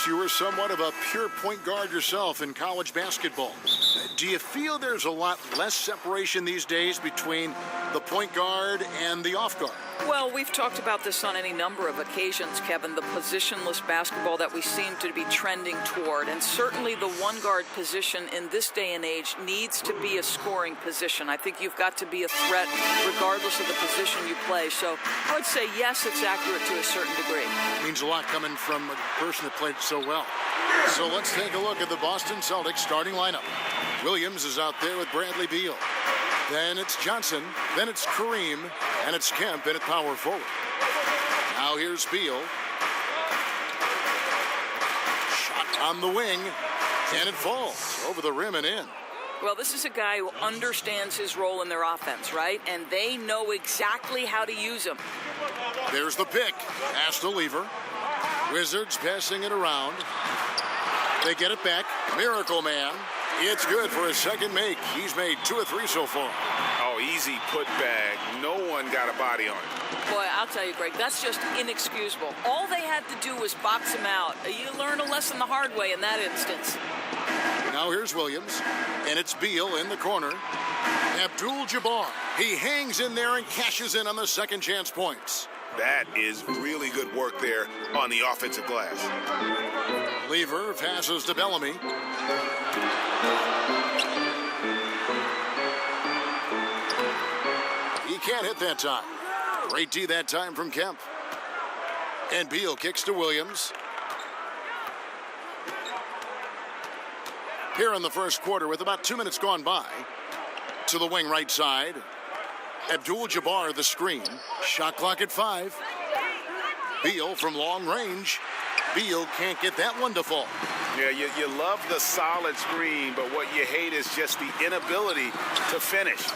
You were somewhat of a pure point guard yourself in college basketball. Do you feel there's a lot less separation these days between the point guard and the off guard? Well, we've talked about this on any number of occasions, Kevin, the positionless basketball that we seem to be trending toward. And certainly the one guard position in this day and age needs to be a scoring position. I think you've got to be a threat regardless of the position you play. So I would say, yes, it's accurate to a certain degree. Means a lot coming from a person that played so well. So let's take a look at the Boston Celtics starting lineup. Williams is out there with Bradley Beal. Then it's Johnson, then it's Kareem, and it's Kemp in at power forward. Now here's Beal. Shot on the wing, and it falls over the rim and in. Well, this is a guy who understands his role in their offense, right? And they know exactly how to use him. There's the pick. Pass to Lever. Wizards passing it around. They get it back. Miracle Man. It's good for his second make. He's made 2 of 3 so far. Oh, easy put back. No one got a body on it. Boy, I'll tell you, Greg, that's just inexcusable. All they had to do was box him out. You learn a lesson the hard way in that instance. Now here's Williams, and it's Beal in the corner. Abdul-Jabbar. He hangs in there and cashes in on the second chance points. That is really good work there on the offensive glass. Lever passes to Bellamy. He can't hit that time. Great D that time from Kemp. And Beal kicks to Williams. Here in the first quarter with about 2 minutes gone by. To the wing right side. Abdul-Jabbar the screen. Shot clock at 5. Beal from long range. Beal can't get that one to fall. Yeah, you love the solid screen, but what you hate is just the inability to finish.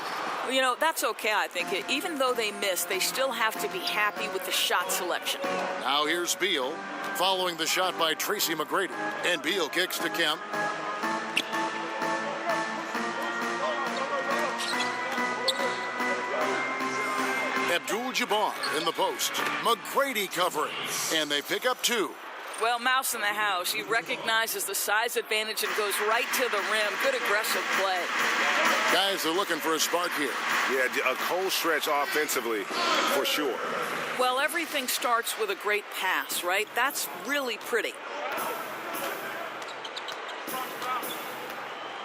You know, that's okay, I think. Even though they miss, they still have to be happy with the shot selection. Now here's Beal following the shot by Tracy McGrady. And Beal kicks to Kemp. Abdul-Jabbar in the post. McGrady covering. And they pick up 2. Well, Mouse in the house. He recognizes the size advantage and goes right to the rim. Good aggressive play. Guys are looking for a spark here. Yeah, a cold stretch offensively, for sure. Well, everything starts with a great pass, right? That's really pretty.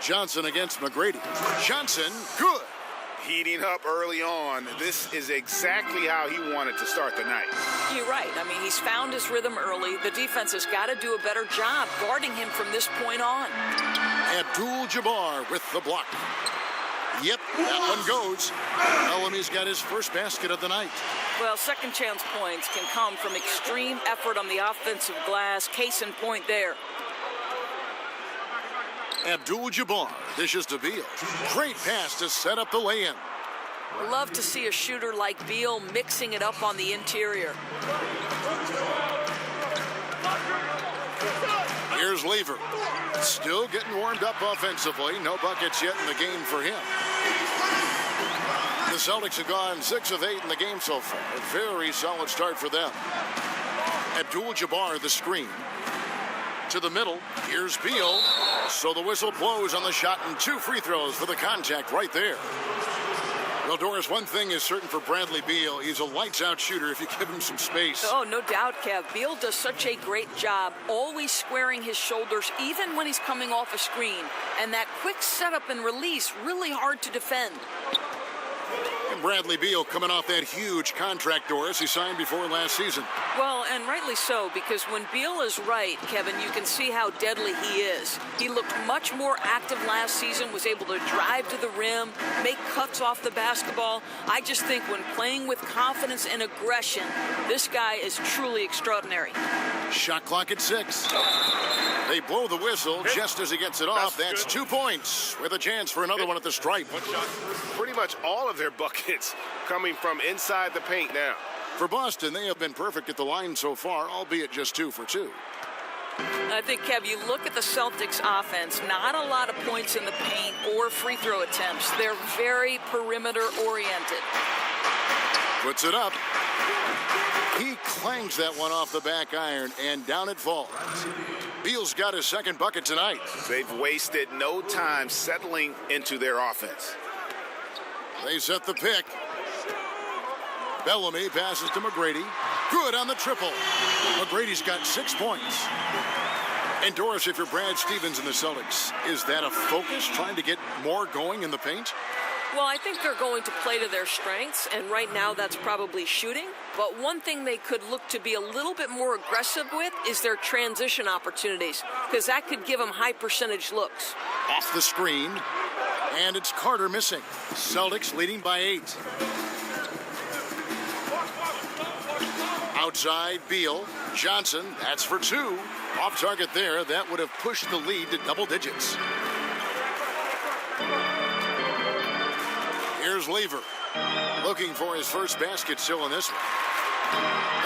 Johnson against McGrady. Johnson, good. Heating up early on. This is exactly how he wanted to start the night. You're right. I mean, he's found his rhythm early. The defense has got to do a better job guarding him from this point on. Abdul-Jabbar with the block. Yep, that one goes. Bellamy's got his first basket of the night. Well, second chance points can come from extreme effort on the offensive glass. Case in point there. Abdul-Jabbar dishes to Beal. Great pass to set up the lay-in. Love to see a shooter like Beal mixing it up on the interior. Here's Lever. Still getting warmed up offensively. No buckets yet in the game for him. The Celtics have gone 6 of 8 in the game so far. A very solid start for them. Abdul-Jabbar the screen. To the middle. Here's Beal. So the whistle blows on the shot and 2 free throws for the contact right there. Well, Doris, one thing is certain for Bradley Beal. He's a lights-out shooter if you give him some space. Oh, no doubt, Kev. Beal does such a great job always squaring his shoulders even when he's coming off a screen. And that quick setup and release, really hard to defend. And Bradley Beal coming off that huge contract, Doris, he signed before last season. Well, and rightly so, because when Beal is right, Kevin, you can see how deadly he is. He looked much more active last season, was able to drive to the rim, make cuts off the basketball. I just think when playing with confidence and aggression, this guy is truly extraordinary. Shot clock at 6. They blow the whistle just as he gets it off. That's 2 points with a chance for another one at the stripe. Pretty much all of their buckets coming from inside the paint now. For Boston, they have been perfect at the line so far, albeit just 2 for 2. I think, Kev, you look at the Celtics offense, not a lot of points in the paint or free throw attempts. They're very perimeter oriented. Puts it up. He clangs that one off the back iron, and down it falls. Beal's got his second bucket tonight. They've wasted no time settling into their offense. They set the pick. Bellamy passes to McGrady. Good on the triple. McGrady's got 6 points. And Doris, if you're Brad Stevens in the Celtics, is that a focus, trying to get more going in the paint? Well, I think they're going to play to their strengths, and right now that's probably shooting. But one thing they could look to be a little bit more aggressive with is their transition opportunities, because that could give them high percentage looks. Off the screen, and it's Carter missing. Celtics leading by 8. Outside, Beal. Johnson, that's for 2. Off target there. That would have pushed the lead to double digits. Here's Lever, looking for his first basket still in this one.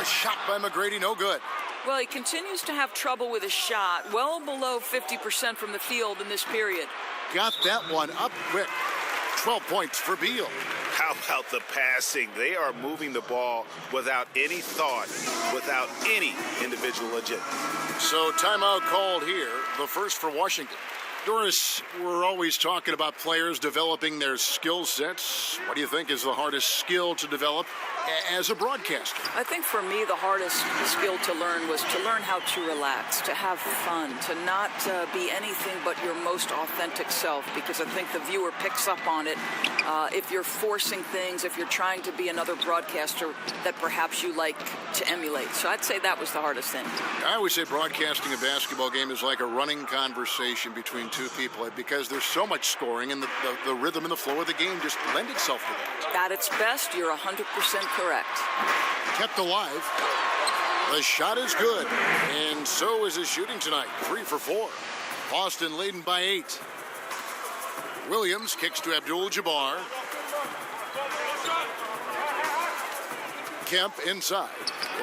A shot by McGrady, no good. Well, he continues to have trouble with his shot, well below 50% from the field in this period. Got that one up quick. 12 points for Beal. How about the passing? They are moving the ball without any thought, without any individual agenda. So timeout called here, the first for Washington. Doris, we're always talking about players developing their skill sets. What do you think is the hardest skill to develop as a broadcaster? I think for me, the hardest skill to learn was to learn how to relax, to have fun, to not be anything but your most authentic self, because I think the viewer picks up on it. If you're forcing things, if you're trying to be another broadcaster that perhaps you like to emulate. So I'd say that was the hardest thing. I always say broadcasting a basketball game is like a running conversation between two people, because there's so much scoring, and the rhythm and the flow of the game just lend itself to that. At its best, you're 100% correct. Kept alive. The shot is good, and so is his shooting tonight. 3 for 4. Boston leading by 8. Williams kicks to Abdul-Jabbar. Kemp inside,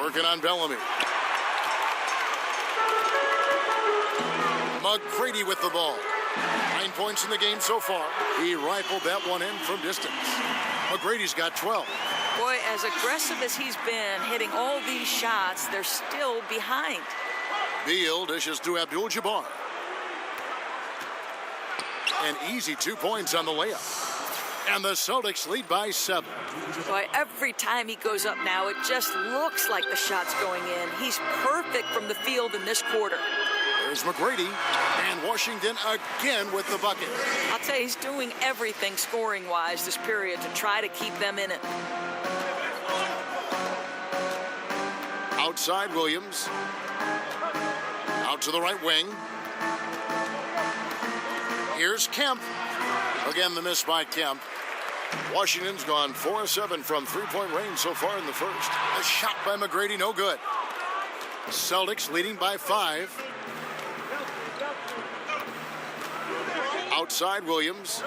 working on Bellamy. McGrady with the ball. 9 points in the game so far. He rifled that one in from distance. McGrady's got 12. Boy, as aggressive as he's been hitting all these shots, they're still behind. Beal dishes to Abdul-Jabbar. An easy 2 points on the layup. And the Celtics lead by 7. Boy, every time he goes up now, it just looks like the shot's going in. He's perfect from the field in this quarter. There's McGrady, and Washington again with the bucket. I'll tell you, he's doing everything scoring-wise this period to try to keep them in it. Outside, Williams. Out to the right wing. Here's Kemp. Again, the miss by Kemp. Washington's gone 4 of 7 from three-point range so far in the first. A shot by McGrady, no good. Celtics leading by 5. Outside, Williams.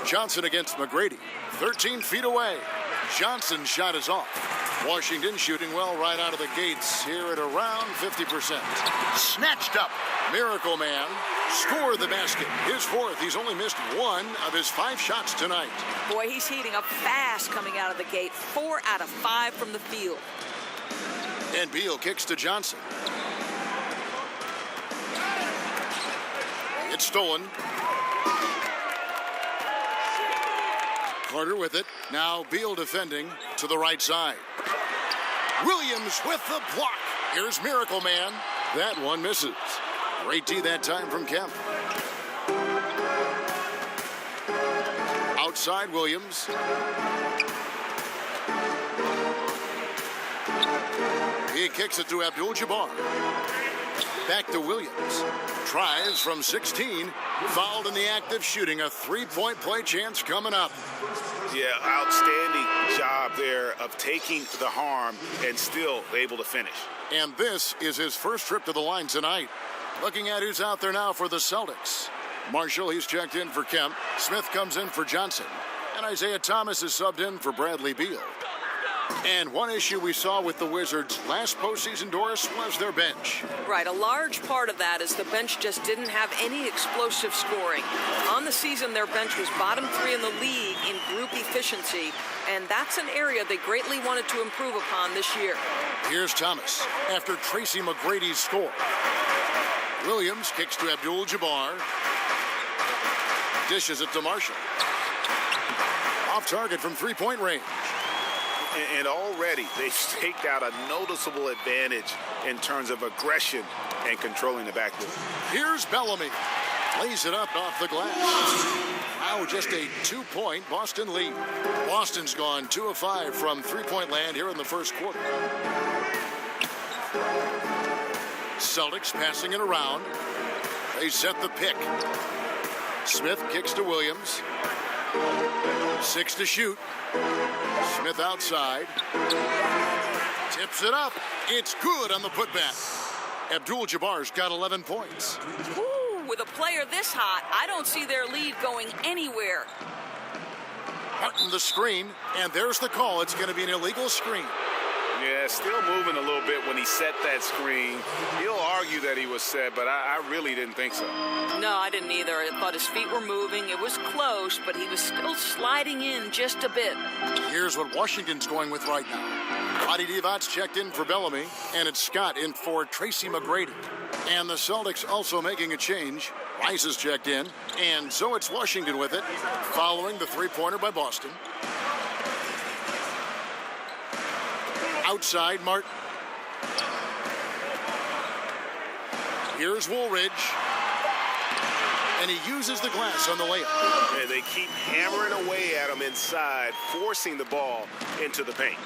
Johnson against McGrady. 13 feet away. Johnson's shot is off. Washington shooting well right out of the gates here at around 50%. Snatched up. Miracle Man scored the basket. His 4th. He's only missed 1 of his 5 shots tonight. Boy, he's heating up fast coming out of the gate. 4 out of 5 from the field. And Beal kicks to Johnson. It's stolen. Carter with it. Now Beal defending to the right side. Williams with the block. Here's Miracle Man. That one misses. Great D that time from Kemp. Outside, Williams. He kicks it to Abdul-Jabbar. Back to Williams. Tries from 16. Fouled in the act of shooting. A 3-point play chance coming up. Yeah, outstanding job there of taking the harm and still able to finish. And this is his first trip to the line tonight. Looking at who's out there now for the Celtics. Marshall, he's checked in for Kemp. Smith comes in for Johnson. And Isaiah Thomas is subbed in for Bradley Beal. And one issue we saw with the Wizards last postseason, Doris, was their bench. Right, a large part of that is the bench just didn't have any explosive scoring. On the season, their bench was bottom 3 in the league in group efficiency, and that's an area they greatly wanted to improve upon this year. Here's Thomas after Tracy McGrady's score. Williams kicks to Abdul-Jabbar. Dishes it to Marshall. Off target from three-point range. And already they've staked out a noticeable advantage in terms of aggression and controlling the backcourt. Here's Bellamy. Lays it up off the glass. Now just a 2-point Boston lead. Boston's gone 2 of 5 from three-point land here in the first quarter. Celtics passing it around. They set the pick. Smith kicks to Williams. 6 to shoot. Smith outside. Tips it up. It's good on the putback. Abdul-Jabbar's got 11 points. Ooh, with a player this hot, I don't see their lead going anywhere. Martin the screen, and there's the call. It's going to be an illegal screen. Yeah, still moving a little bit when he set that screen. He'll argue that he was set, but I really didn't think so. No, I didn't either. I thought his feet were moving. It was close, but he was still sliding in just a bit. Here's what Washington's going with right now. Roddy Divot's checked in for Bellamy, and it's Scott in for Tracy McGrady. And the Celtics also making a change. Rice is checked in, and so it's Washington with it, following the three-pointer by Boston. Outside, Martin. Here's Woolridge. And he uses the glass on the layup. And they keep hammering away at him inside, forcing the ball into the paint.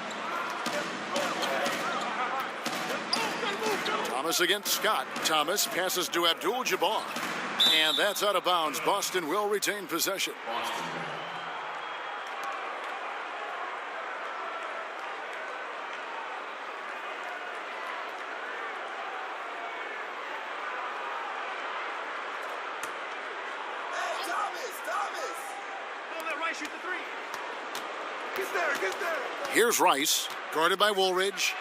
Thomas against Scott. Thomas passes to Abdul-Jabbar. And that's out of bounds. Boston will retain possession. Here's Rice, guarded by Woolridge.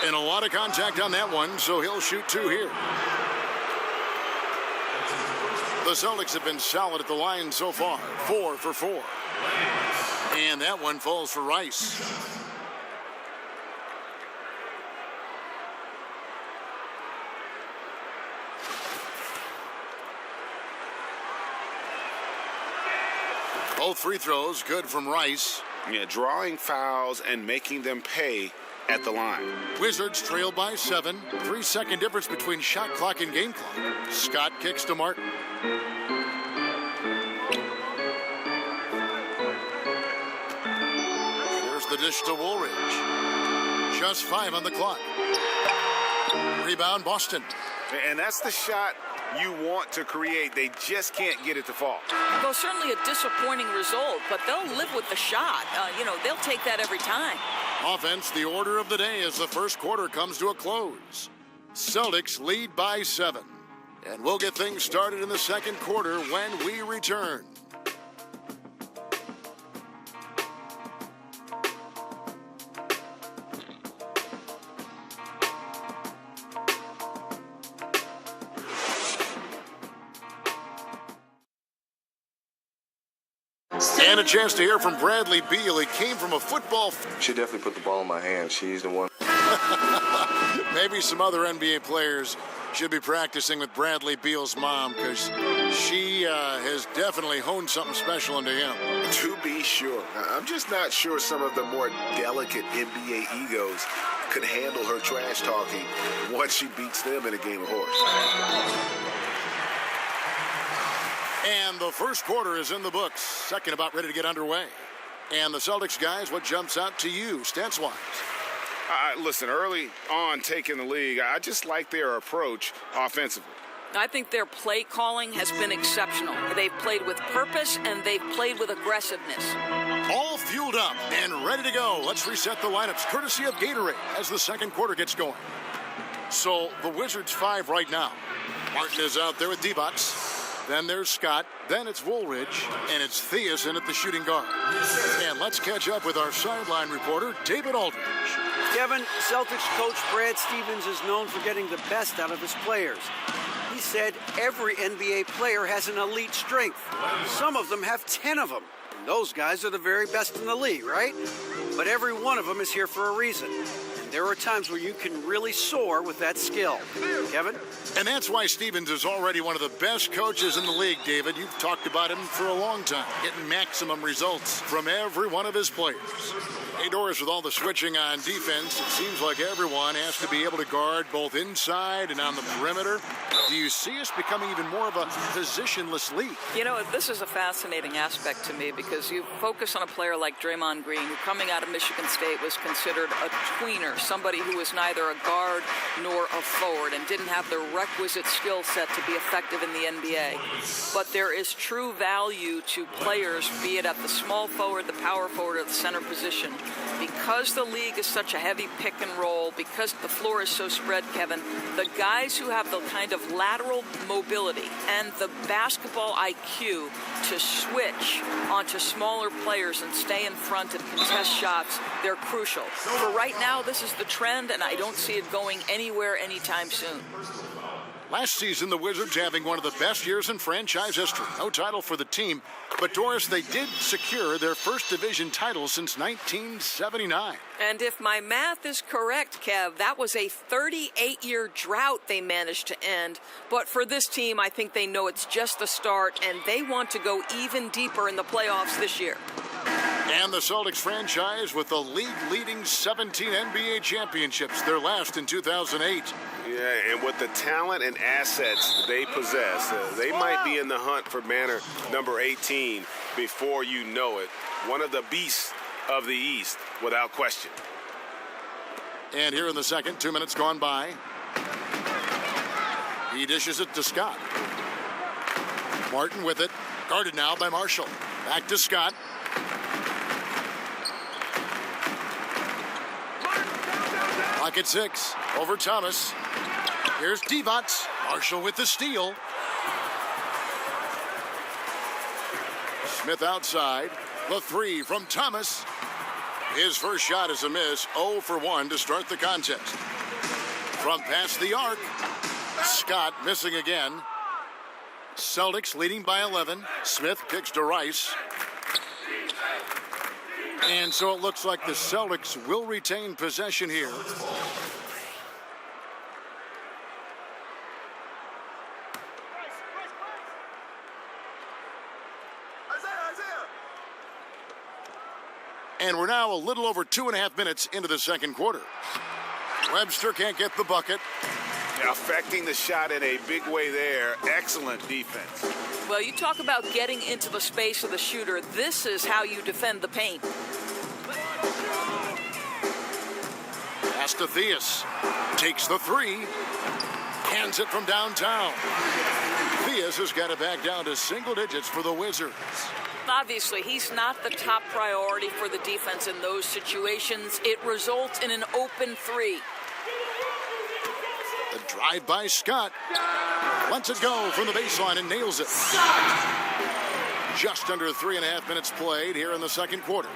And a lot of contact on that one, so he'll shoot 2 here. The Celtics have been solid at the line so far, 4 for 4. And that one falls for Rice. Both free throws good from Rice. Yeah, drawing fouls and making them pay at the line. Wizards trail by 7. 3-second difference between shot clock and game clock. Scott kicks to Martin. Here's the dish to Woolridge. Just 5 on the clock. Rebound, Boston. And that's the shot you want to create. They just can't get it to fall. Well, certainly a disappointing result, but they'll live with the shot. They'll take that every time. Offense, the order of the day as the first quarter comes to a close. Celtics lead by 7. And we'll get things started in the second quarter when we return. And a chance to hear from Bradley Beal. He came from a football. She definitely put the ball in my hand. She's the one. Maybe some other NBA players should be practicing with Bradley Beal's mom, because she has definitely honed something special into him. To be sure. I'm just not sure some of the more delicate NBA egos could handle her trash talking once she beats them in a game of horse. And the first quarter is in the books. Second about ready to get underway. And the Celtics guys, what jumps out to you, stats-wise? Listen, early on taking the league, I just like their approach offensively. I think their play calling has been exceptional. They've played with purpose, and they've played with aggressiveness. All fueled up and ready to go. Let's reset the lineups, courtesy of Gatorade, as the second quarter gets going. So the Wizards 5 right now. Martin is out there with D-Bots. Then there's Scott. Then it's Woolridge. And it's Theus in at the shooting guard. And let's catch up with our sideline reporter, David Aldridge. Kevin, Celtics coach Brad Stevens is known for getting the best out of his players. He said every NBA player has an elite strength. Some of them have 10 of them. And those guys are the very best in the league, right? But every one of them is here for a reason. And there are times where you can really soar with that skill. Kevin? And that's why Stevens is already one of the best coaches in the league, David. You've talked about him for a long time, getting maximum results from every one of his players. Hey, Doris, with all the switching on defense, it seems like everyone has to be able to guard both inside and on the perimeter. Do you see us becoming even more of a positionless league? You know, this is a fascinating aspect to me because you focus on a player like Draymond Green, who coming out of Michigan State was considered a tweener, somebody who was neither a guard nor a forward and didn't have the requisite skill set to be effective in the NBA. But there is true value to players, be it at the small forward, the power forward, or the center position. Because the league is such a heavy pick and roll, because the floor is so spread, Kevin, the guys who have the kind of lateral mobility and the basketball IQ to switch onto smaller players and stay in front and contest shots, they're crucial. For right now, this is the trend, and I don't see it going anywhere anytime soon. Last season, the Wizards having one of the best years in franchise history. No title for the team. But, Doris, they did secure their first division title since 1979. And if my math is correct, Kev, that was a 38-year drought they managed to end. But for this team, I think they know it's just the start, and they want to go even deeper in the playoffs this year. And the Celtics franchise with the league-leading 17 NBA championships, their last in 2008. Yeah, and with the talent and assets they possess, they might be in the hunt for banner number 18 before you know it. One of the beasts of the East, without question. And here in the second, 2 minutes gone by. He dishes it to Scott. Martin with it. Guarded now by Marshall. Back to Scott. Clock at 6. Over Thomas. Here's Divac. Marshall with the steal. Smith outside. The three from Thomas. His first shot is a miss. 0 for 1 to start the contest. From past the arc. Scott missing again. Celtics leading by 11. Smith kicks to Rice. And so it looks like the Celtics will retain possession here. And we're now a little over 2.5 minutes into the second quarter. Webster can't get the bucket. Affecting the shot in a big way there. Excellent defense. Well, you talk about getting into the space of the shooter. This is how you defend the paint. Pass to Theus. Takes the three. Hands it from downtown. Theus has got it back down to single digits for the Wizards. Obviously, he's not the top priority for the defense in those situations. It results in an open three. The drive by Scott. Lets it go from the baseline and nails it. Just under 3.5 minutes played here in the second quarter.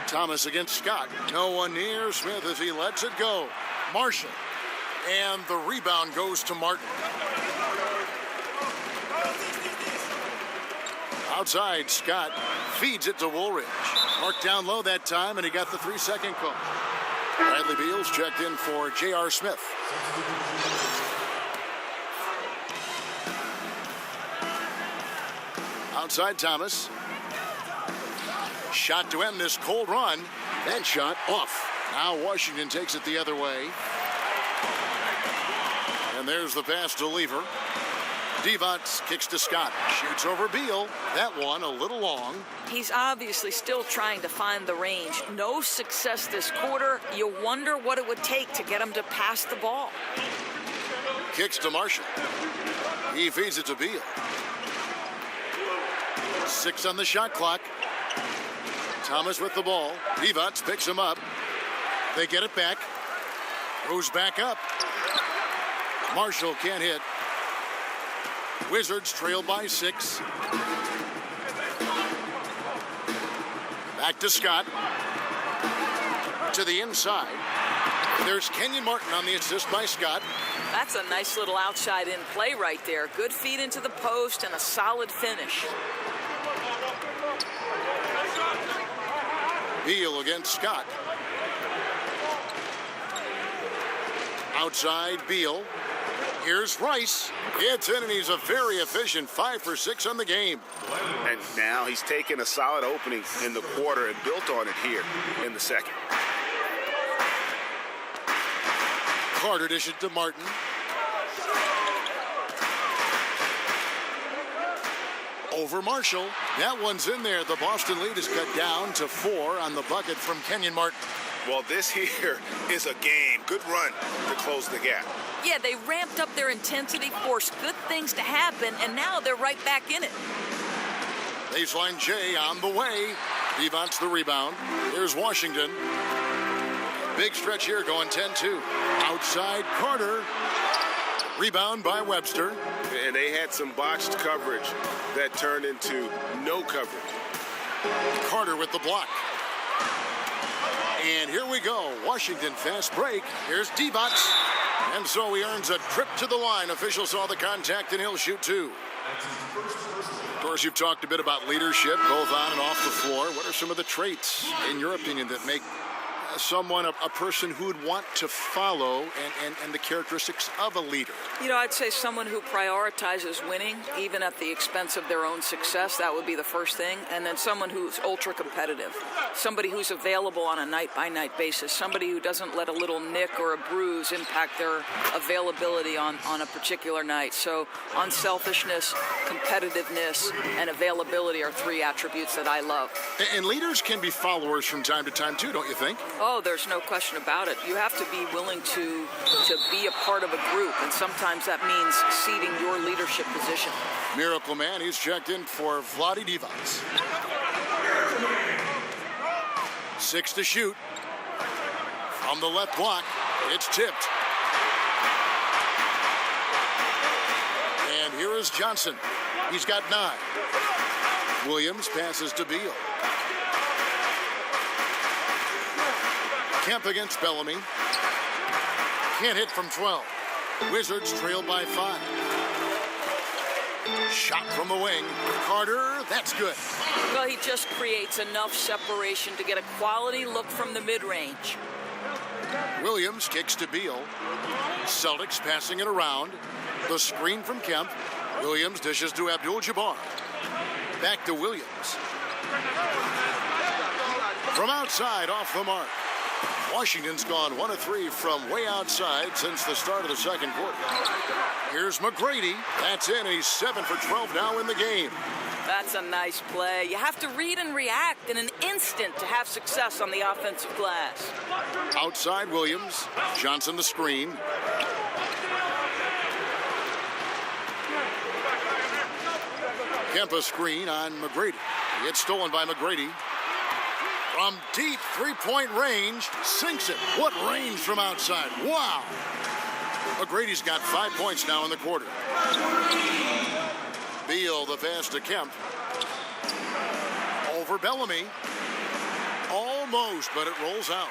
Thomas against Scott. No one near Smith as he lets it go. Marshall. And the rebound goes to Martin. Outside, Scott feeds it to Woolridge. Marked down low that time, and he got the 3-second call. Bradley Beal's checked in for J.R. Smith. Outside, Thomas. Shot to end this cold run. That shot off. Now Washington takes it the other way. And there's the pass to Lever. Divac kicks to Scott. Shoots over Beal. That one a little long. He's obviously still trying to find the range. No success this quarter. You wonder what it would take to get him to pass the ball. Kicks to Marshall. He feeds it to Beal. 6 on the shot clock. Thomas with the ball. Divac picks him up. They get it back. Goes back up. Marshall can't hit. Wizards trail by 6. Back to Scott. To the inside. There's Kenyon Martin on the assist by Scott. That's a nice little outside in play right there. Good feed into the post and a solid finish. Beal against Scott. Outside Beal. Here's Rice. Gets in, and he's a very efficient 5 for 6 on the game. And now he's taken a solid opening in the quarter and built on it here in the second. Carter dishes to Martin. Over Marshall. That one's in there. The Boston lead is cut down to 4 on the bucket from Kenyon Martin. Well, this here is a game. Good run to close the gap. Yeah, they ramped up their intensity, forced good things to happen, and now they're right back in it. Baseline J on the way. Devon's the rebound. Here's Washington. Big stretch here going 10-2. Outside Carter. Rebound by Webster. And they had some botched coverage that turned into no coverage. Carter with the block. And here we go. Washington fast break. Here's Devon. And so he earns a trip to the line. Official saw the contact, and he'll shoot 2. Of course, you've talked a bit about leadership, both on and off the floor. What are some of the traits, in your opinion, that make someone a person who would want to follow and the characteristics of a leader? You know, I'd say someone who prioritizes winning, even at the expense of their own success. That would be the first thing. And then someone who's ultra competitive, somebody who's available on a night-by-night basis, somebody who doesn't let a little nick or a bruise impact their availability on a particular night. So unselfishness, competitiveness, and availability are 3 attributes that I love. And leaders can be followers from time to time, too, don't you think? Oh, there's no question about it. You have to be willing to be a part of a group, and sometimes that means ceding your leadership position. Miracle Man, he's checked in for Vlade Divac. 6 to shoot. From the left block, it's tipped. And here is Johnson. He's got 9. Williams passes to Beal. Kemp against Bellamy. Can't hit from 12. Wizards trail by 5. Shot from the wing. Carter, that's good. Well, he just creates enough separation to get a quality look from the mid-range. Williams kicks to Beal. Celtics passing it around. The screen from Kemp. Williams dishes to Abdul-Jabbar. Back to Williams. From outside, off the mark. Washington's gone 1 of 3 from way outside since the start of the second quarter. Here's McGrady. That's in. He's 7 for 12 now in the game. That's a nice play. You have to read and react in an instant to have success on the offensive glass. Outside Williams. Johnson the screen. Kempa screen on McGrady. It's stolen by McGrady. From deep three-point range, sinks it. What range from outside. Wow. McGrady's got 5 points now in the quarter. Beal, the pass to Kemp. Over Bellamy. Almost, but it rolls out.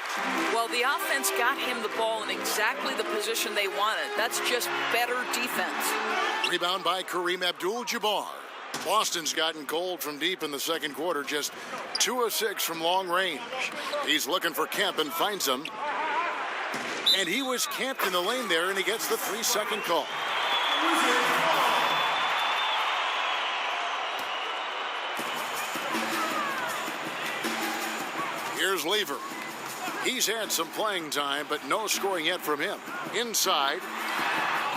Well, the offense got him the ball in exactly the position they wanted. That's just better defense. Rebound by Kareem Abdul-Jabbar. Boston's gotten cold from deep in the second quarter, just 2 of 6 from long range. He's looking for Kemp and finds him. And he was camped in the lane there, and he gets the 3-second call. Here's Lever. He's had some playing time, but no scoring yet from him. Inside.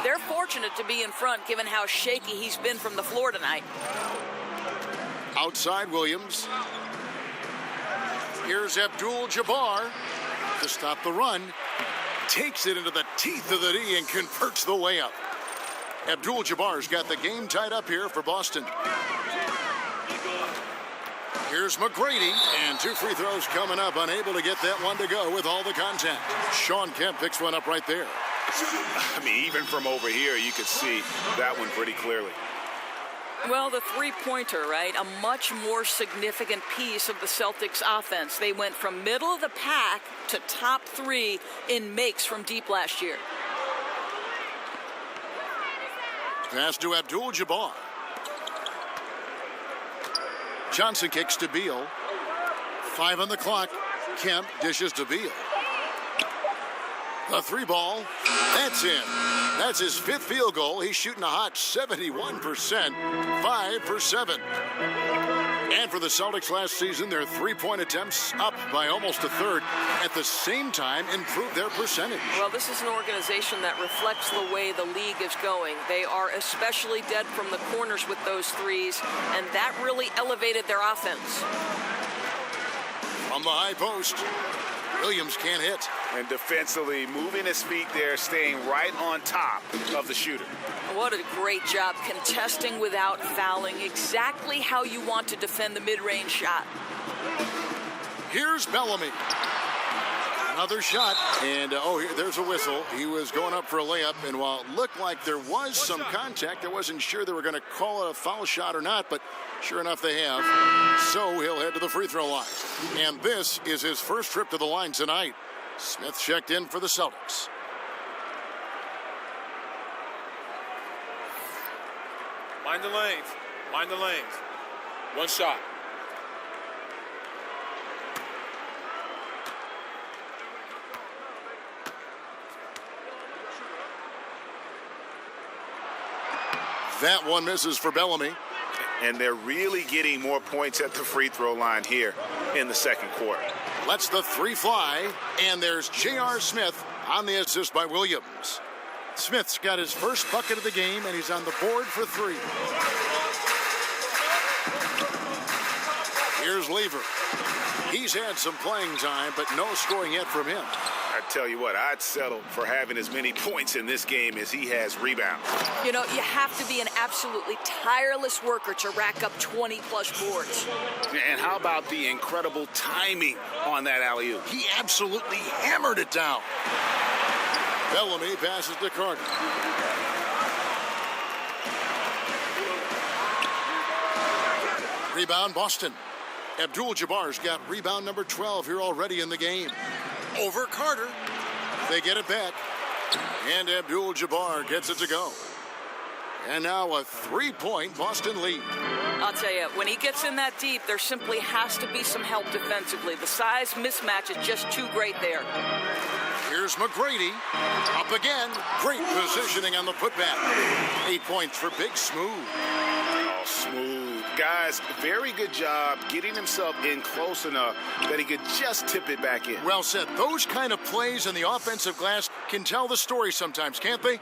They're fortunate to be in front, given how shaky he's been from the floor tonight. Outside Williams. Here's Abdul-Jabbar to stop the run. Takes it into the teeth of the D and converts the layup. Abdul-Jabbar's got the game tied up here for Boston. Here's McGrady, and 2 free throws coming up. Unable to get that one to go with all the contact. Sean Kemp picks one up right there. I mean, even from over here, you could see that one pretty clearly. Well, the three-pointer, right? A much more significant piece of the Celtics offense. They went from middle of the pack to top 3 in makes from deep last year. Pass to Abdul-Jabbar. Johnson kicks to Beal. 5 on the clock. Kemp dishes to Beal. The 3-ball. That's in. That's his 5th field goal. He's shooting a hot 71%. 5 for 7. And for the Celtics last season, their 3-point attempts up by almost a third. At the same time, improved their percentage. Well, this is an organization that reflects the way the league is going. They are especially dead from the corners with those threes, and that really elevated their offense. From the high post, Williams can't hit. And defensively, moving his feet there, staying right on top of the shooter. What a great job contesting without fouling. Exactly how you want to defend the mid-range shot. Here's Bellamy. Another shot, and there's a whistle. He was going up for a layup, and while it looked like there was some contact, I wasn't sure they were going to call it a foul shot or not, but sure enough they have. So he'll head to the free throw line. And this is his first trip to the line tonight. Smith checked in for the Celtics. Mind the lanes. Mind the lanes. One shot. That one misses for Bellamy. And they're really getting more points at the free throw line here in the second quarter. Lets the 3 fly, and there's J.R. Smith on the assist by Williams. Smith's got his first bucket of the game, and he's on the board for 3. Here's Lever. He's had some playing time, but no scoring yet from him. I tell you what, I'd settle for having as many points in this game as he has rebounds. You know, you have to be an absolutely tireless worker to rack up 20-plus boards. And how about the incredible timing on that alley-oop? He absolutely hammered it down. Bellamy passes to Carter. Rebound, Boston. Abdul-Jabbar's got rebound number 12 here already in the game. Over Carter. They get it back. And Abdul-Jabbar gets it to go. And now a 3-point Boston lead. I'll tell you, when he gets in that deep, there simply has to be some help defensively. The size mismatch is just too great there. Here's McGrady. Up again. Great positioning on the putback. 8 points for Big Smooth. Oh, Smooth. Guys, very good job getting himself in close enough that he could just tip it back in. Well said. Those kind of plays in the offensive glass can tell the story sometimes, can't they?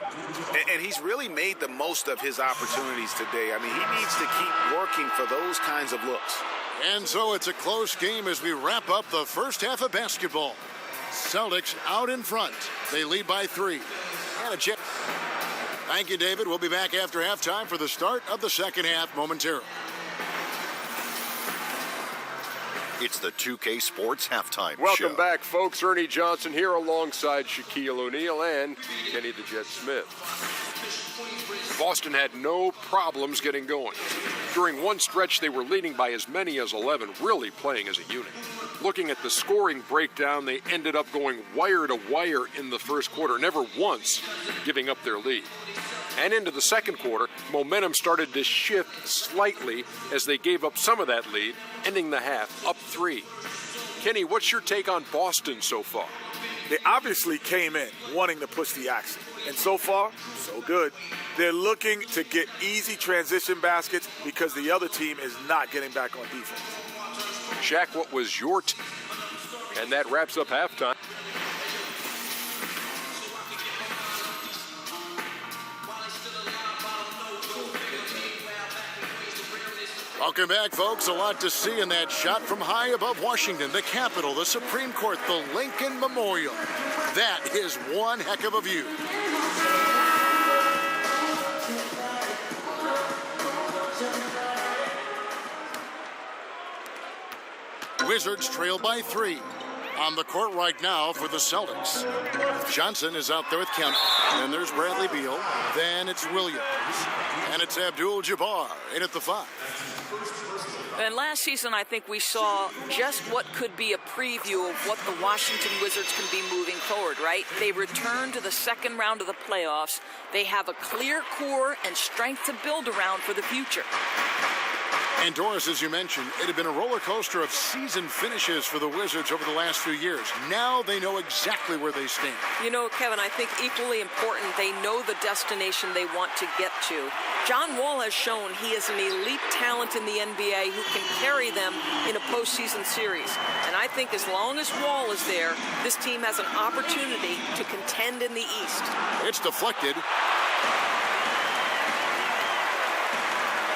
And he's really made the most of his opportunities today. I mean, he needs to keep working for those kinds of looks. And so it's a close game as we wrap up the first half of basketball. Celtics out in front. They lead by 3. And a jet. Thank you, David. We'll be back after halftime for the start of the second half momentarily. It's the 2K Sports Halftime Show. Welcome back, folks. Ernie Johnson here alongside Shaquille O'Neal and Kenny the Jet Smith. Boston had no problems getting going. During one stretch, they were leading by as many as 11, really playing as a unit. Looking at the scoring breakdown, they ended up going wire to wire in the first quarter, never once giving up their lead. And into the second quarter, momentum started to shift slightly as they gave up some of that lead, ending the half up 3. Kenny, what's your take on Boston so far? They obviously came in wanting to push the action. And so far, so good. They're looking to get easy transition baskets because the other team is not getting back on defense. Shaq, what was your take? And that wraps up halftime. Welcome back, folks. A lot to see in that shot from high above Washington, the Capitol, the Supreme Court, the Lincoln Memorial. That is one heck of a view. Wizards trail by 3. On the court right now for the Celtics. Johnson is out there with Kemp. And there's Bradley Beal. Then it's Williams. And it's Abdul-Jabbar in at the 5. And last season, I think we saw just what could be a preview of what the Washington Wizards can be moving forward, right? They return to the second round of the playoffs. They have a clear core and strength to build around for the future. And Doris, as you mentioned, it had been a roller coaster of season finishes for the Wizards over the last few years. Now they know exactly where they stand. You know, Kevin, I think equally important, they know the destination they want to get to. John Wall has shown he is an elite talent in the NBA who can carry them in a postseason series. And I think as long as Wall is there, this team has an opportunity to contend in the East. It's deflected.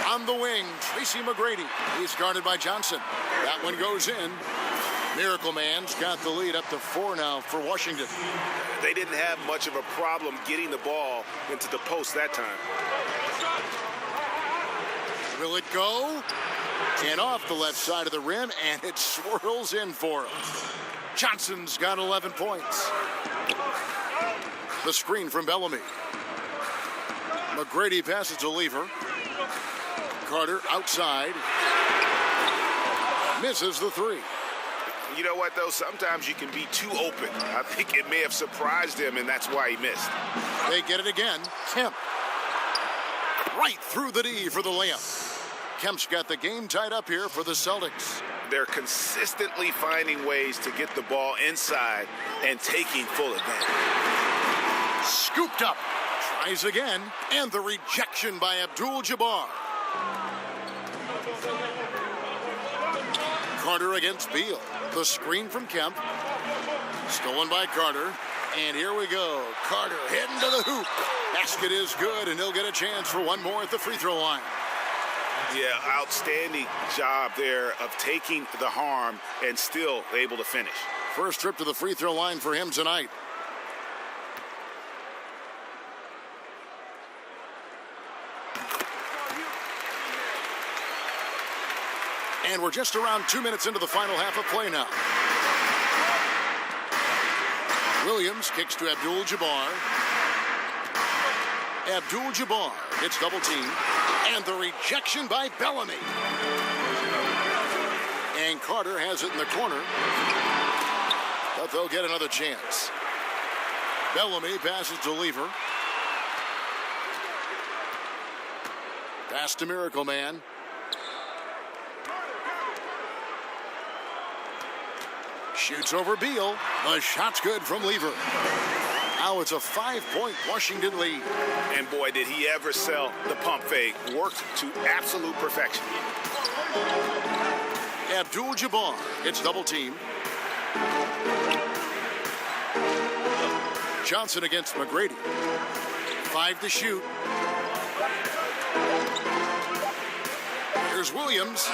On the wing, Tracy McGrady. He's guarded by Johnson. That one goes in. Miracle Man's got the lead up to 4 now for Washington. They didn't have much of a problem getting the ball into the post that time. Will it go? And off the left side of the rim, and it swirls in for him. Johnson's got 11 points. The screen from Bellamy. McGrady passes to Lever. Carter outside. Misses the 3. You know what, though? Sometimes you can be too open. I think it may have surprised him, and that's why he missed. They get it again. Kemp. Right through the D for the layup. Kemp's got the game tied up here for the Celtics. They're consistently finding ways to get the ball inside and taking full advantage. Scooped up. Tries again. And the rejection by Abdul-Jabbar. Carter against Beal. The screen from Kemp. Stolen by Carter. And here we go. Carter heading to the hoop. Basket is good, and he'll get a chance for one more at the free throw line. Yeah, outstanding job there of taking the harm and still able to finish. First trip to the free throw line for him tonight. And we're just around 2 minutes into the final half of play now. Williams kicks to Abdul-Jabbar. Abdul-Jabbar gets double teamed. And the rejection by Bellamy. And Carter has it in the corner. But they'll get another chance. Bellamy passes to Lever. Pass to Miracle Man. Shoots over Beal. The shot's good from Lever. Now it's a 5-point Washington lead. And boy, did he ever sell the pump fake. Worked to absolute perfection. Abdul-Jabbar gets double teamed. Johnson against McGrady. 5 to shoot. Here's Williams.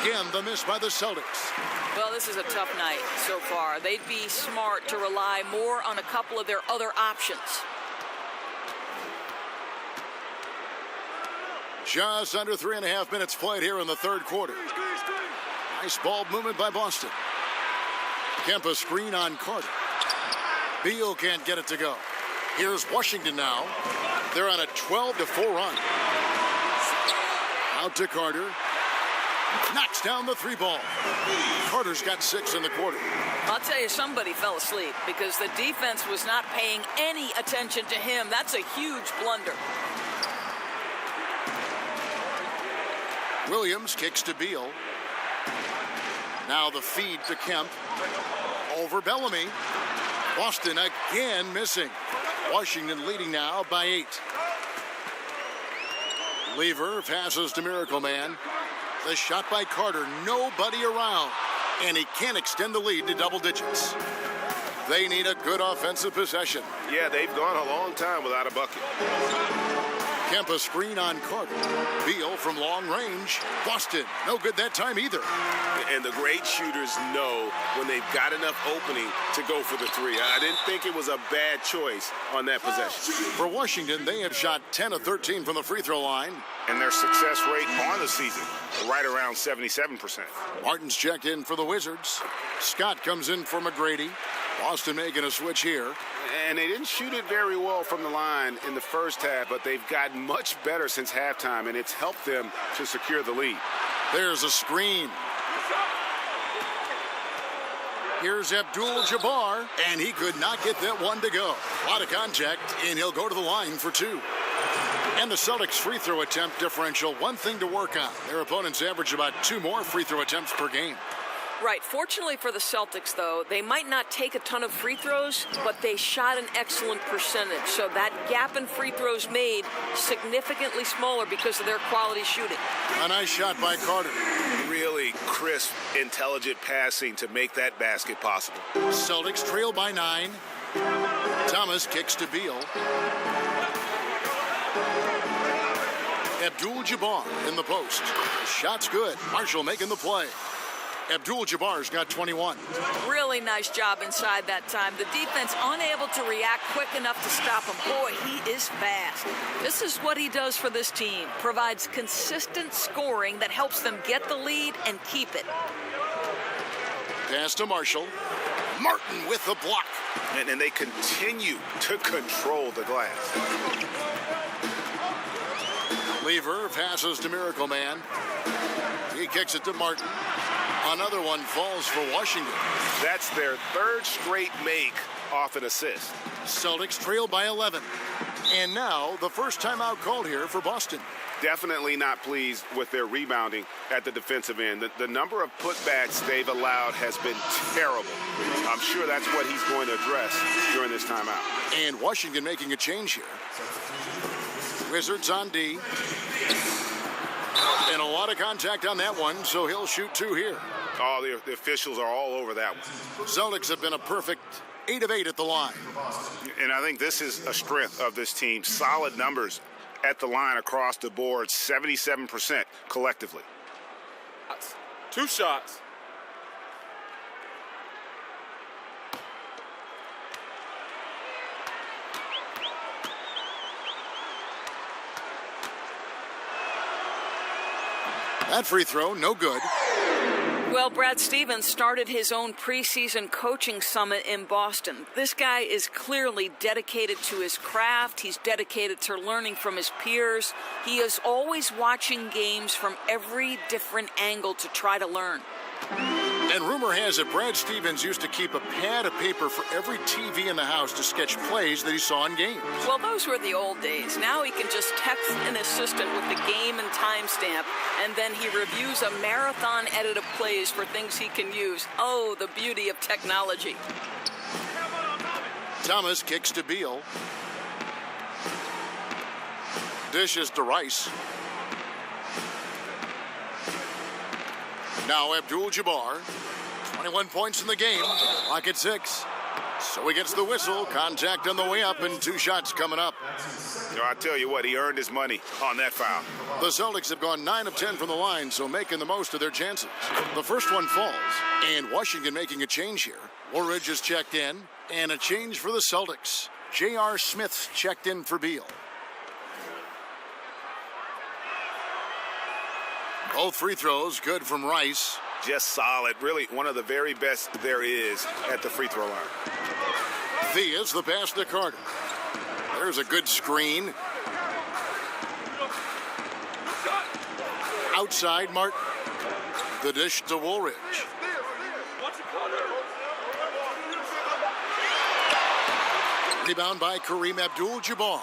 Again, the miss by the Celtics. Well, this is a tough night so far. They'd be smart to rely more on a couple of their other options. Just under 3.5 minutes played here in the third quarter. Nice ball movement by Boston. Kemp a screen on Carter. Beal can't get it to go. Here's Washington now. They're on a 12-4 run. Out to Carter. Knocks down the 3 ball. Carter's got 6 in the quarter. I'll tell you, somebody fell asleep because the defense was not paying any attention to him. That's a huge blunder. Williams kicks to Beal. Now the feed to Kemp. Over Bellamy. Boston again missing. Washington leading now by 8. Lever passes to Miracle Man. The shot by Carter, nobody around. And he can't extend the lead to double digits. They need a good offensive possession. Yeah, they've gone a long time without a bucket. Kempa screen on Carter. Beal from long range. Boston, no good that time either. And the great shooters know when they've got enough opening to go for the three. I didn't think it was a bad choice on that possession. For Washington, they have shot 10 of 13 from the free throw line. And their success rate on the season, right around 77%. Martin's checked in for the Wizards. Scott comes in for McGrady. Boston making a switch here. And they didn't shoot it very well from the line in the first half, but they've gotten much better since halftime, and it's helped them to secure the lead. There's a screen. Here's Abdul-Jabbar, and he could not get that one to go. A lot of contact, and he'll go to the line for two. And the Celtics free throw attempt differential, one thing to work on. Their opponents average about 2 more free throw attempts per game. Right. Fortunately for the Celtics, though, they might not take a ton of free throws, but they shot an excellent percentage. So that gap in free throws made significantly smaller because of their quality shooting. A nice shot by Carter. Really crisp, intelligent passing to make that basket possible. Celtics trail by 9. Thomas kicks to Beal. Abdul-Jabbar in the post. Shot's good. Marshall making the play. Abdul-Jabbar's got 21. Really nice job inside that time. The defense unable to react quick enough to stop him. Boy, he is fast. This is what he does for this team. Provides consistent scoring that helps them get the lead and keep it. Pass to Marshall. Martin with the block. And they continue to control the glass. Lever passes to Miracle Man. He kicks it to Martin. Another one falls for Washington. That's their 3rd straight make off an assist. Celtics trail by 11. And now the first timeout called here for Boston. Definitely not pleased with their rebounding at the defensive end. The number of putbacks they've allowed has been terrible. I'm sure that's what he's going to address during this timeout. And Washington making a change here. Wizards on D. And a lot of contact on that one, so he'll shoot 2 here. Oh, the officials are all over that one. Celtics have been a perfect 8 of 8 at the line. And I think this is a strength of this team. Solid numbers at the line across the board, 77% collectively. 2 shots. That free throw, no good. Well, Brad Stevens started his own preseason coaching summit in Boston. This guy is clearly dedicated to his craft. He's dedicated to learning from his peers. He is always watching games from every different angle to try to learn. And rumor has it Brad Stevens used to keep a pad of paper for every TV in the house to sketch plays that he saw in games. Well, those were the old days. Now he can just text an assistant with the game and timestamp, and then he reviews a marathon edit of plays for things he can use. Oh, the beauty of technology. Thomas kicks to Beal. Dishes to Rice. Now Abdul-Jabbar, 21 points in the game, clock at 6. So he gets the whistle, contact on the way up, and 2 shots coming up. You know, I tell you what, he earned his money on that foul. The Celtics have gone 9 of 10 from the line, so making the most of their chances. The first one falls, and Washington making a change here. Woolridge is checked in, and a change for the Celtics. J.R. Smith's checked in for Beal. Both free throws good from Rice. Just solid. Really one of the very best there is at the free throw line. Thea's the pass to Carter. There's a good screen. Outside Martin. The dish to Woolridge. Rebound by Kareem Abdul-Jabbar.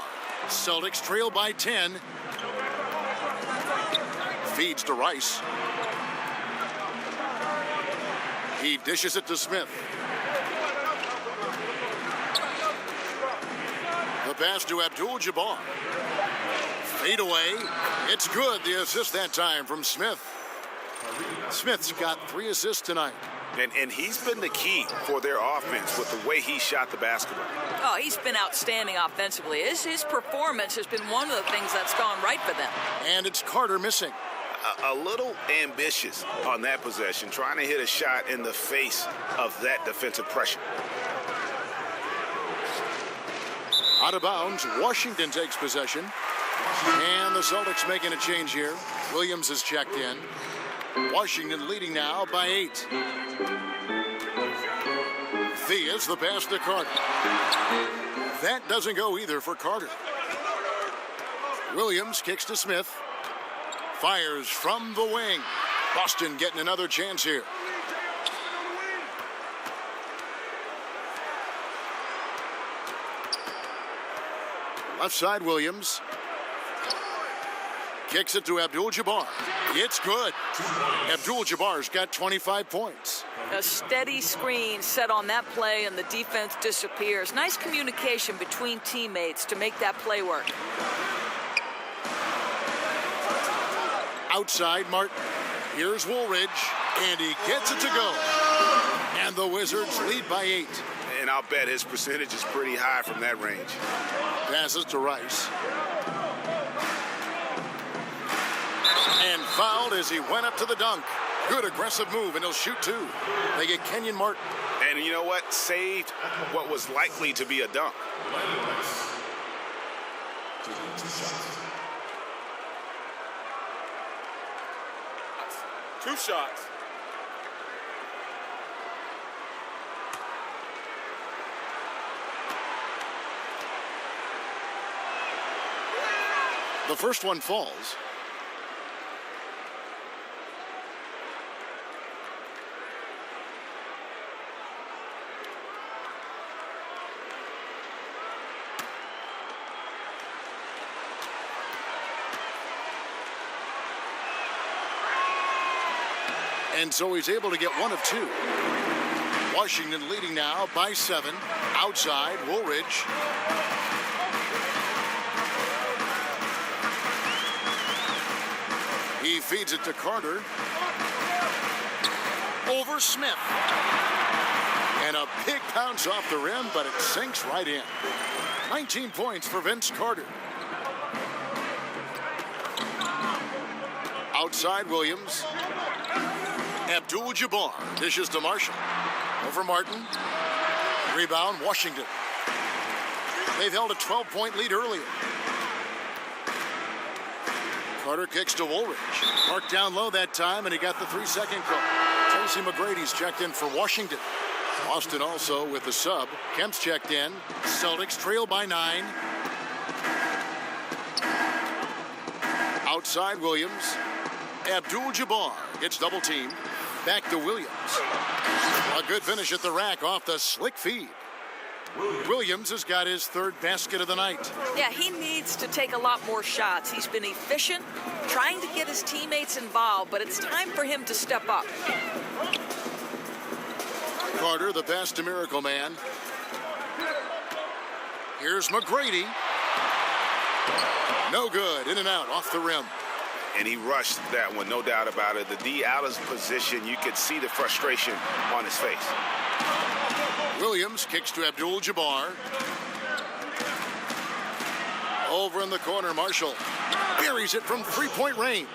Celtics trail by 10. Feeds to Rice. He dishes it to Smith. The pass to Abdul-Jabbar. Fade away. It's good. The assist that time from Smith. Smith's got 3 assists tonight. And he's been the key for their offense with the way he shot the basketball. Oh, he's been outstanding offensively. His performance has been one of the things that's gone right for them. And it's Carter missing. A little ambitious on that possession, trying to hit a shot in the face of that defensive pressure. Out of bounds, Washington takes possession. And the Celtics making a change here. Williams is checked in. Washington leading now by 8. Thea's the pass to Carter. That doesn't go either for Carter. Williams kicks to Smith. Fires from the wing. Boston getting another chance here. Left side, Williams. Kicks it to Abdul-Jabbar. It's good. Abdul-Jabbar's got 25 points. A steady screen set on that play, and the defense disappears. Nice communication between teammates to make that play work. Outside, Martin. Here's Woolridge, and he gets it to go. And the Wizards lead by 8. And I'll bet his percentage is pretty high from that range. Passes to Rice. And fouled as he went up to the dunk. Good aggressive move, and he'll shoot 2. They get Kenyon Martin. And you know what? Saved what was likely to be a dunk. Two shots. The first one falls. And so he's able to get 1 of 2. Washington leading now by 7. Outside, Woolridge. He feeds it to Carter. Over Smith. And a big bounce off the rim, but it sinks right in. 19 points for Vince Carter. Outside, Williams. Abdul-Jabbar dishes to Marshall. Over Martin. Rebound, Washington. They've held a 12-point lead earlier. Carter kicks to Woolridge. Marked down low that time, and he got the 3-second call. Tracy McGrady's checked in for Washington. Boston also with the sub. Kemp's checked in. Celtics trail by 9. Outside, Williams. Abdul-Jabbar gets double teamed. Back to Williams. A good finish at the rack off the slick feed. Williams has got his 3rd basket of the night. Yeah, he needs to take a lot more shots. He's been efficient, trying to get his teammates involved, but it's time for him to step up. Carter, the pass to Miracle Man. Here's McGrady. No good. In and out, off the rim. And he rushed that one, no doubt about it. The D out of position, you could see the frustration on his face. Williams kicks to Abdul-Jabbar. Over in the corner, Marshall buries it from 3-point range.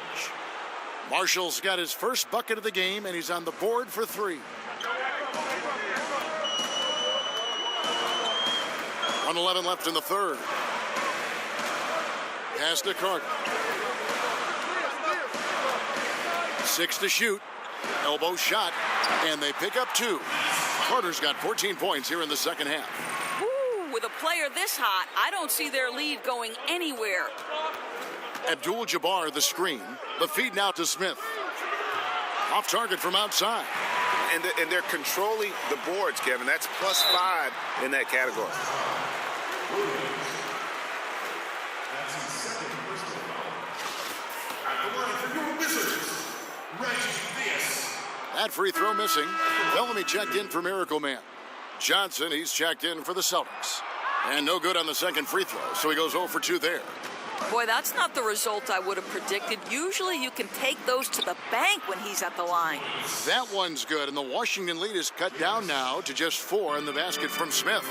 Marshall's got his first bucket of the game, and he's on the board for 3. 1:11 left in the 3rd. Pass to Carter. 6 to shoot. Elbow shot. And they pick up 2. Carter's got 14 points here in the second half. Ooh, with a player this hot, I don't see their lead going anywhere. Abdul-Jabbar the screen. The feed now to Smith. Off target from outside. And they're controlling the boards, Kevin. That's +5 in that category. That free throw missing. Bellamy checked in for Miracle Man. Johnson, he's checked in for the Celtics. And no good on the second free throw, so he goes 0 for 2 there. Boy, that's not the result I would have predicted. Usually you can take those to the bank when he's at the line. That one's good, and the Washington lead is cut down now to just 4 in the basket from Smith.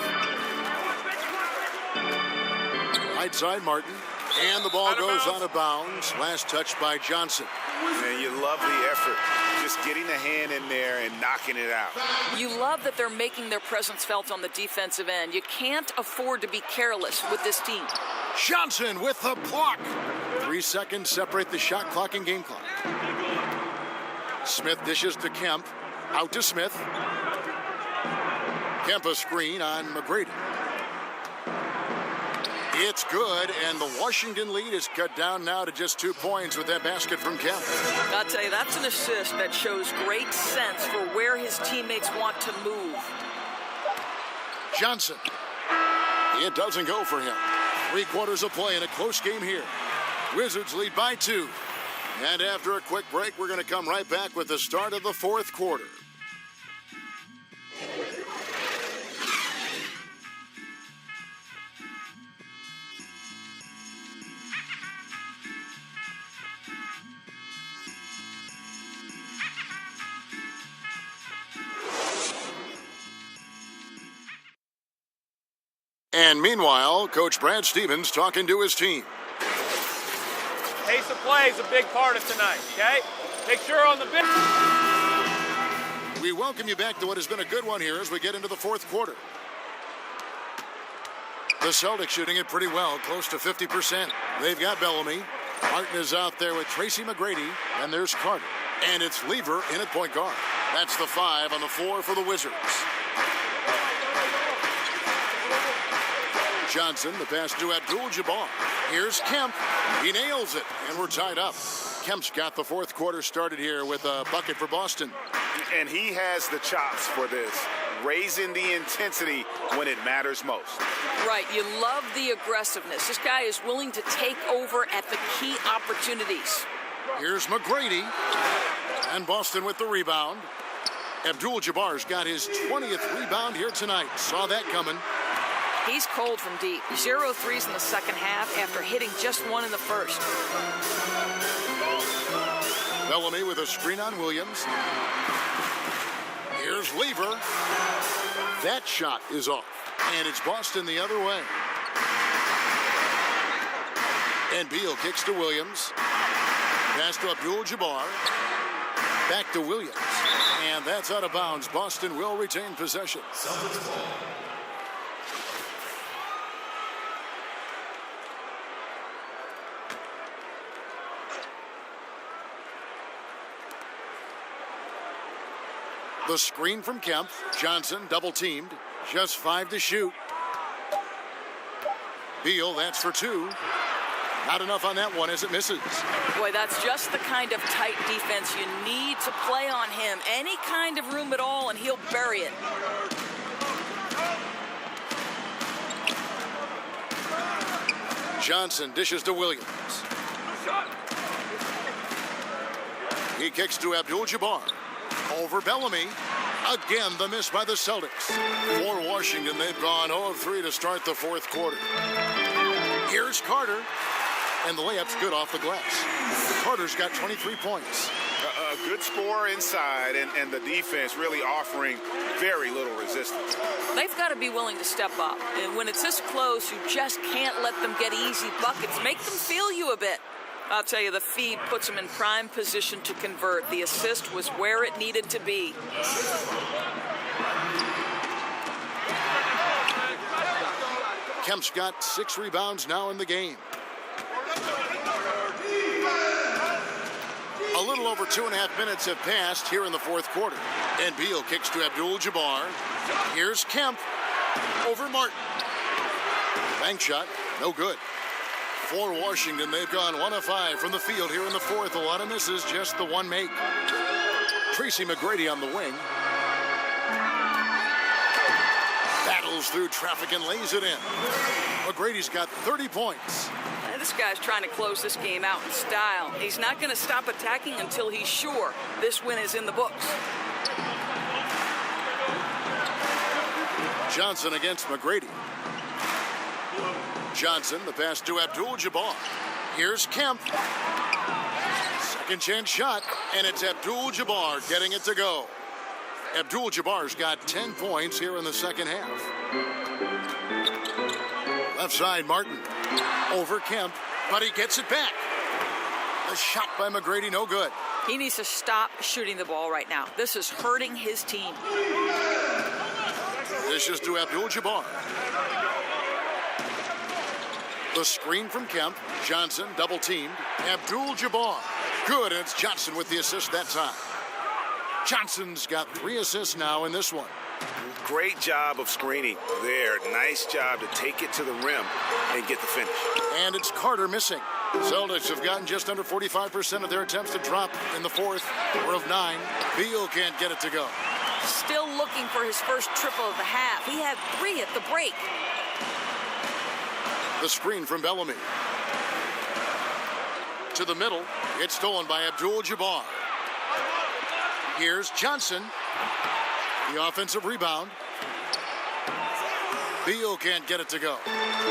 Right side, Martin. And the ball goes out of bounds. Last touch by Johnson. And you love the effort. Just getting the hand in there and knocking it out. You love that they're making their presence felt on the defensive end. You can't afford to be careless with this team. Johnson with the block. 3 seconds separate the shot clock and game clock. Smith dishes to Kemp. Out to Smith. Kemp a screen on McGrady. It's good, and the Washington lead is cut down now to just 2 points with that basket from Kemp. I'll tell you, that's an assist that shows great sense for where his teammates want to move. Johnson. It doesn't go for him. 3 quarters of play in a close game here. Wizards lead by 2. And after a quick break, we're going to come right back with the start of the 4th quarter. And meanwhile, Coach Brad Stevens talking to his team. Pace of play is a big part of tonight, okay? Make sure on the bench. We welcome you back to what has been a good one here as we get into the 4th quarter. The Celtics shooting it pretty well, close to 50%. They've got Bellamy. Martin is out there with Tracy McGrady, and there's Carter. And it's Lever in at point guard. That's the 5 on the floor for the Wizards. Johnson, the pass to Abdul-Jabbar. Here's Kemp. He nails it, and we're tied up. Kemp's got the 4th quarter started here with a bucket for Boston. And he has the chops for this, raising the intensity when it matters most. Right, you love the aggressiveness. This guy is willing to take over at the key opportunities. Here's McGrady. And Boston with the rebound. Abdul-Jabbar's got his 20th rebound here tonight. Saw that coming. He's cold from deep. 0 threes in the second half after hitting just 1 in the first. Bellamy with a screen on Williams. Here's Lever. That shot is off. And it's Boston the other way. And Beal kicks to Williams. Pass to Abdul-Jabbar. Back to Williams. And that's out of bounds. Boston will retain possession. The screen from Kemp. Johnson double teamed. Just 5 to shoot. Beal, that's for 2. Not enough on that one as it misses. Boy, that's just the kind of tight defense you need to play on him. Any kind of room at all, and he'll bury it. Johnson dishes to Williams. He kicks to Abdul-Jabbar. Over Bellamy. Again, the miss by the Celtics. For Washington, they've gone 0 of 3 to start the 4th quarter. Here's Carter. And the layup's good off the glass. Carter's got 23 points. A good score inside, and the defense really offering very little resistance. They've got to be willing to step up. And when it's this close, you just can't let them get easy buckets. Make them feel you a bit. I'll tell you, the feed puts them in prime position to convert. The assist was where it needed to be. Kemp's got 6 rebounds now in the game. A little over 2.5 minutes have passed here in the 4th quarter. And Beal kicks to Abdul-Jabbar. Here's Kemp. Over Martin. Bank shot. No good. For Washington, they've gone 1 of 5 from the field here in the 4th. A lot of misses, just the 1 make. Tracy McGrady on the wing. Battles through traffic and lays it in. McGrady's got 30 points. This guy's trying to close this game out in style. He's not going to stop attacking until he's sure this win is in the books. Johnson against McGrady. Johnson, the pass to Abdul-Jabbar. Here's Kemp. Second chance shot, and it's Abdul-Jabbar getting it to go. Abdul-Jabbar's got 10 points here in the second half. Left side, Martin. Over Kemp, but he gets it back. The shot by McGrady, no good. He needs to stop shooting the ball right now. This is hurting his team. Dishes to Abdul-Jabbar. The screen from Kemp. Johnson double teamed. Abdul-Jabbar. Good, and it's Johnson with the assist that time. Johnson's got 3 assists now in this one. Great job of screening there. Nice job to take it to the rim and get the finish. And it's Carter missing. The Celtics have gotten just under 45% of their attempts to drop in the fourth. 4 of 9. Beal can't get it to go. Still looking for his first triple of the half. He had 3 at the break. The screen from Bellamy. To the middle. It's stolen by Abdul-Jabbar. Here's Johnson. The offensive rebound. Beal can't get it to go.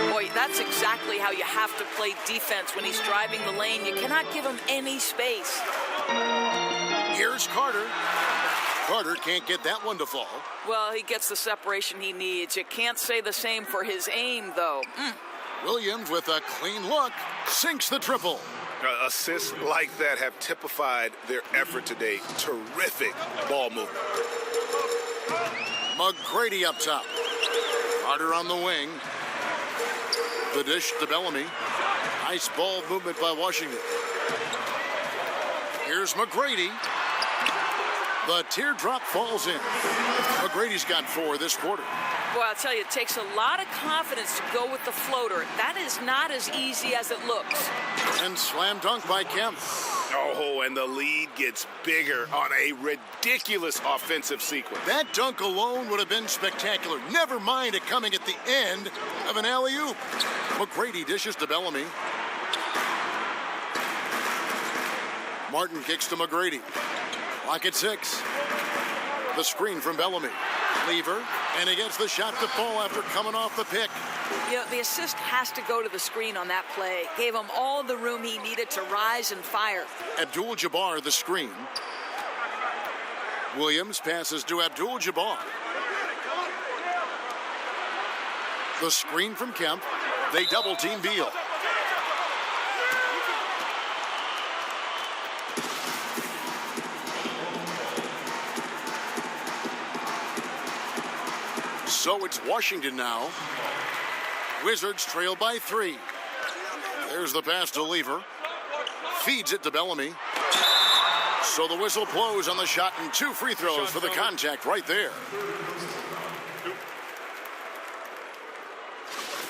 Boy, that's exactly how you have to play defense when he's driving the lane. You cannot give him any space. Here's Carter. Carter can't get that one to fall. Well, he gets the separation he needs. You can't say the same for his aim, though. Williams, with a clean look, sinks the triple. Assists like that have typified their effort today. Terrific ball movement. McGrady up top. Carter on the wing. The dish to Bellamy. Nice ball movement by Washington. Here's McGrady. The teardrop falls in. McGrady's got 4 this quarter. Boy, I'll tell you, it takes a lot of confidence to go with the floater. That is not as easy as it looks. And slam dunk by Kemp. Oh, and the lead gets bigger on a ridiculous offensive sequence. That dunk alone would have been spectacular. Never mind it coming at the end of an alley-oop. McGrady dishes to Bellamy. Martin kicks to McGrady. Clock at 6. The screen from Bellamy. Lever, and he gets the shot to fall after coming off the pick. You know, the assist has to go to the screen on that play. Gave him all the room he needed to rise and fire. Abdul-Jabbar, the screen. Williams passes to Abdul-Jabbar. The screen from Kemp. They double-team Beal. So it's Washington now. Wizards trail by 3. There's the pass to Lever. Feeds it to Bellamy. So the whistle blows on the shot and 2 free throws for the contact right there.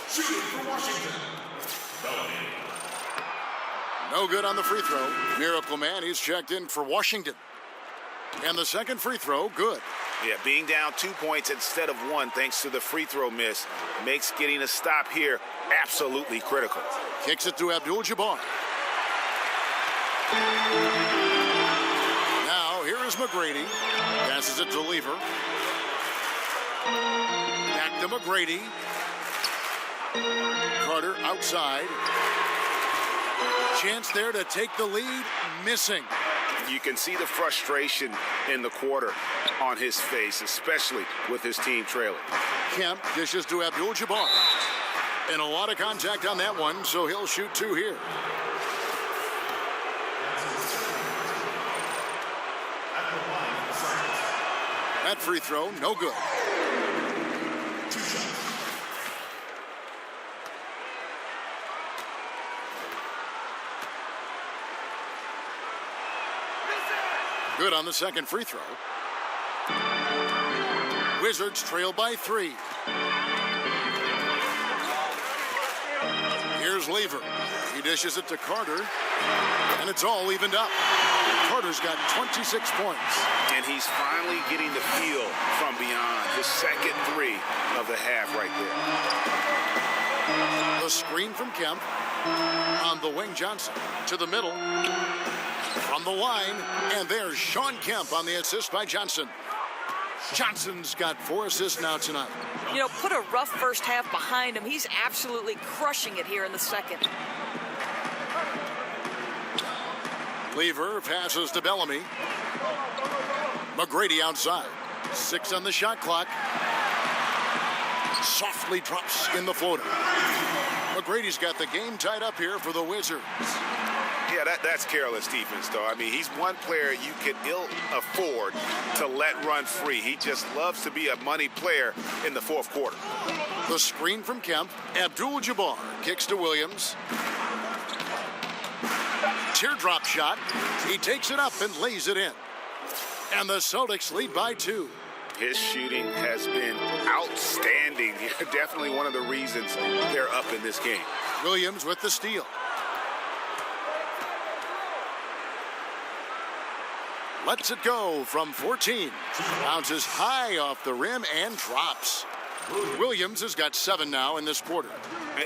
Shooting for Washington. No good on the free throw. Miracle Man, he's checked in for Washington. And the second free throw, good. Yeah, being down 2 points instead of 1 thanks to the free throw miss makes getting a stop here absolutely critical. Kicks it to Abdul-Jabbar. Now, here is McGrady. Passes it to Lever. Back to McGrady. Carter outside. Chance there to take the lead. Missing. You can see the frustration in the quarter on his face, especially with his team trailing. Kemp dishes to Abdul-Jabbar. And a lot of contact on that one, so he'll shoot 2 here. That free throw, no good. Good on the second free throw. Wizards trail by 3. Here's Lever. He dishes it to Carter, and it's all evened up. Carter's got 26 points. And he's finally getting the feel from beyond. His second 3 of the half right there. The screen from Kemp. On the wing, Johnson. To the middle. From the line, and there's Sean Kemp on the assist by Johnson. Johnson's got 4 assists now tonight. You know, put a rough first half behind him. He's absolutely crushing it here in the second. Cleaver passes to Bellamy. McGrady outside. 6 on the shot clock. Softly drops in the floater. McGrady's got the game tied up here for the Wizards. Yeah, that's careless defense, though. I mean, he's one player you can ill afford to let run free. He just loves to be a money player in the fourth quarter. The screen from Kemp. Abdul-Jabbar kicks to Williams. Teardrop shot. He takes it up and lays it in. And the Celtics lead by 2. His shooting has been outstanding. Definitely one of the reasons they're up in this game. Williams with the steal. Lets it go from 14. Bounces high off the rim and drops. Williams has got 7 now in this quarter.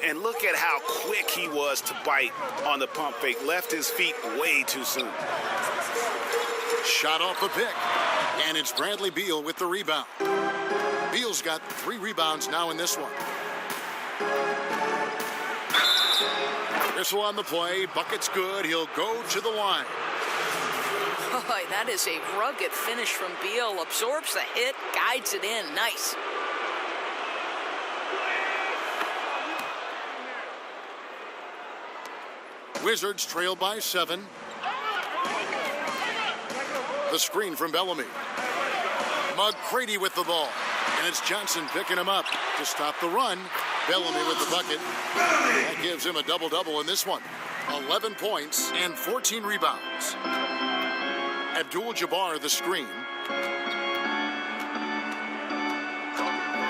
And look at how quick he was to bite on the pump fake. Left his feet way too soon. Shot off the pick. And it's Bradley Beal with the rebound. Beal's got 3 rebounds now in this one. Whistle on the play. Bucket's good. He'll go to the line. Boy, that is a rugged finish from Beal. Absorbs the hit, guides it in. Nice. Wizards trail by 7. The screen from Bellamy. McGrady with the ball. And it's Johnson picking him up to stop the run. Bellamy with the bucket. That gives him a double-double in this one. 11 points and 14 rebounds. Abdul-Jabbar the screen.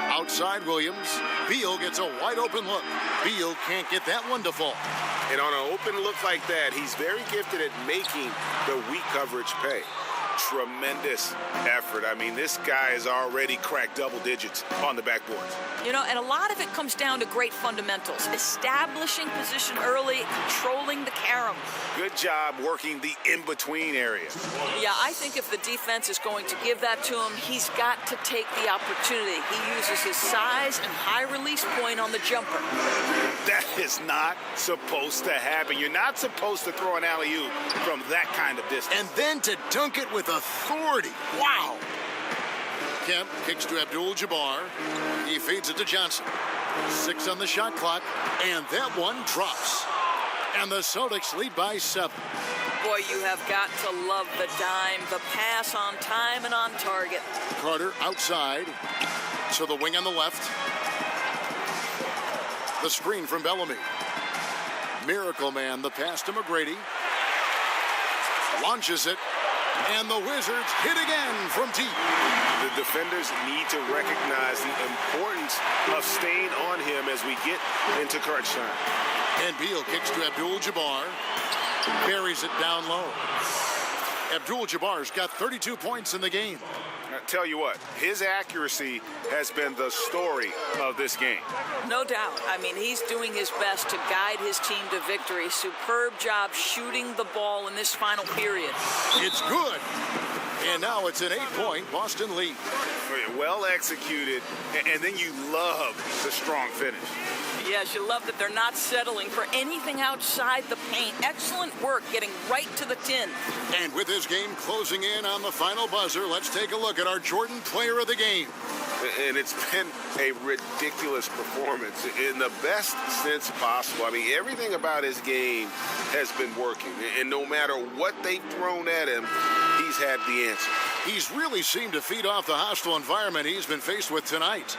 Outside Williams. Beal gets a wide open look. Beal can't get that one to fall. And on an open look like that, he's very gifted at making the weak coverage pay. Tremendous effort. I mean, this guy has already cracked double digits on the backboards. You know, and a lot of it comes down to great fundamentals. Establishing position early, controlling the carom. Good job working the in-between area. Yeah, I think if the defense is going to give that to him, he's got to take the opportunity. He uses his size and high release point on the jumper. That is not supposed to happen. You're not supposed to throw an alley-oop from that kind of distance. And then to dunk it with authority. Wow. Kemp kicks to Abdul-Jabbar. He feeds it to Johnson. 6 on the shot clock, and that one drops. And the Celtics lead by 7. Boy, you have got to love the dime, the pass on time and on target. Carter outside to the wing on the left. The screen from Bellamy. Miracle Man, the pass to McGrady. Launches it. And the Wizards hit again from deep. The defenders need to recognize the importance of staying on him as we get into crunch time. And Beal kicks to Abdul-Jabbar. Buries it down low. Abdul-Jabbar's got 32 points in the game. I tell you what, his accuracy has been the story of this game. No doubt. I mean, he's doing his best to guide his team to victory. Superb job shooting the ball in this final period. It's good. And now it's an 8-point Boston lead. Well executed, and then you love the strong finish. Yes, you love that they're not settling for anything outside the paint. Excellent work getting right to the tin. And with this game closing in on the final buzzer, let's take a look at our Jordan Player of the Game. And it's been a ridiculous performance in the best sense possible. I mean, everything about his game has been working. And no matter what they've thrown at him, he's had the answer. He's really seemed to feed off the hostile environment he's been faced with tonight.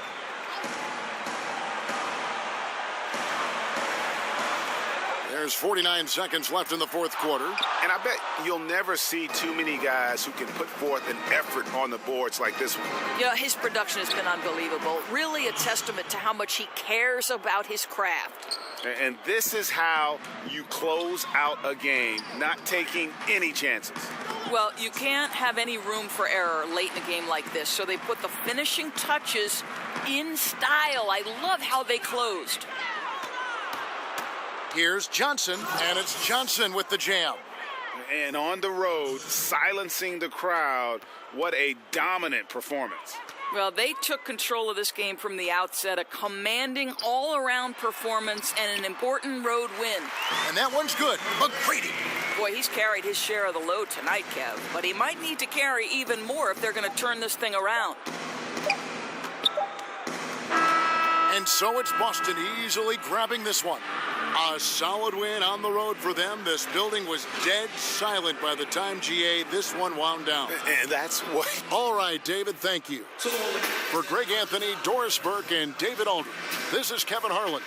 There's 49 seconds left in the fourth quarter. And I bet you'll never see too many guys who can put forth an effort on the boards like this one. Yeah, his production has been unbelievable. Really a testament to how much he cares about his craft. And this is how you close out a game, not taking any chances. Well, you can't have any room for error late in a game like this, so they put the finishing touches in style. I love how they closed. Here's Johnson, and it's Johnson with the jam. And on the road, silencing the crowd What a dominant performance. Well, they took control of this game from the outset, a commanding all-around performance and an important road win. And that one's good. McGrady. Boy, he's carried his share of the load tonight, Kev, but he might need to carry even more if they're going to turn this thing around. And so it's Boston easily grabbing this one. A solid win on the road for them. This building was dead silent by the time, GA, this one wound down. And that's what... All right, David, thank you. For Greg Anthony, Doris Burke, and David Aldridge, this is Kevin Harlan.